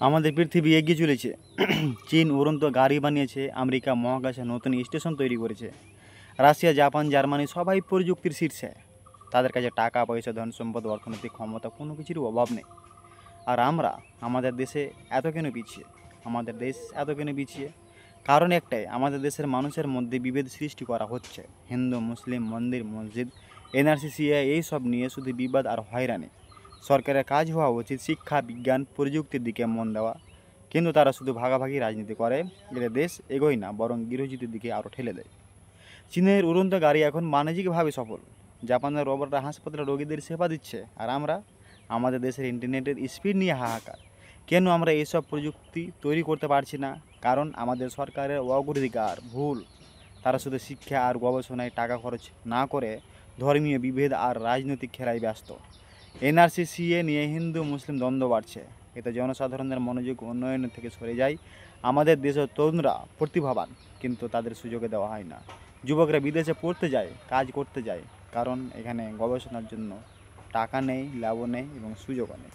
আমাদের পৃথিবী এগিয়ে চলেছে। চীন উড়ন্ত গাড়ি বানিয়েছে, আমেরিকা মহাকাশে নতুন স্টেশন তৈরি করেছে, রাশিয়া জাপান জার্মানি সবাই প্রযুক্তির শীর্ষে। তাদের কাছে টাকা পয়সা ধন সম্পদ অর্থনৈতিক ক্ষমতা কোনো কিছুরই অভাব নেই। আর আমরা আমাদের দেশে এত কেন পিছিয়ে? আমাদের দেশ এত কেন পিছিয়ে? কারণ একটাই, আমাদের দেশের মানুষের মধ্যে বিভেদ সৃষ্টি করা হচ্ছে। হিন্দু মুসলিম মন্দির মসজিদ এনআরসি সিএ এইসব নিয়ে শুধু বিবাদ আর হয়রানি। সরকারের কাজ হওয়া উচিত শিক্ষা বিজ্ঞান প্রযুক্তির দিকে মন দেওয়া, কিন্তু তারা শুধু ভাগাভাগি রাজনীতি করে। এতে দেশ এগোয় না, বরং গৃহযুদ্ধের দিকে আরও ঠেলে দেয়। চীনের উড়ন্ত গাড়ি এখন বাণিজ্যিকভাবে সফল, জাপানের রোবটরা হাসপাতালে রোগীদের সেবা দিচ্ছে, আর আমরা আমাদের দেশের ইন্টারনেটের স্পিড নিয়ে হাহাকার। কেন আমরা এইসব প্রযুক্তি তৈরি করতে পারছি না? কারণ আমাদের সরকারের অগ্রাধিকার ভুল। তারা শুধু শিক্ষা আর গবেষণায় টাকা খরচ না করে ধর্মীয় বিভেদ আর রাজনৈতিক খেলায় ব্যস্ত। এনআরসি সিএ নিয়ে হিন্দু মুসলিম দ্বন্দ্ব বাড়ছে, এতে জনসাধারণের মনোযোগ উন্নয়নের থেকে সরে যায়। আমাদের দেশের তরুণরা প্রতিভাবান, কিন্তু তাদের সুযোগে দেওয়া হয় না। যুবকরা বিদেশে পড়তে যায়, কাজ করতে যায়, কারণ এখানে গবেষণার জন্য টাকা নেই, লাভও নেই এবং সুযোগও নেই।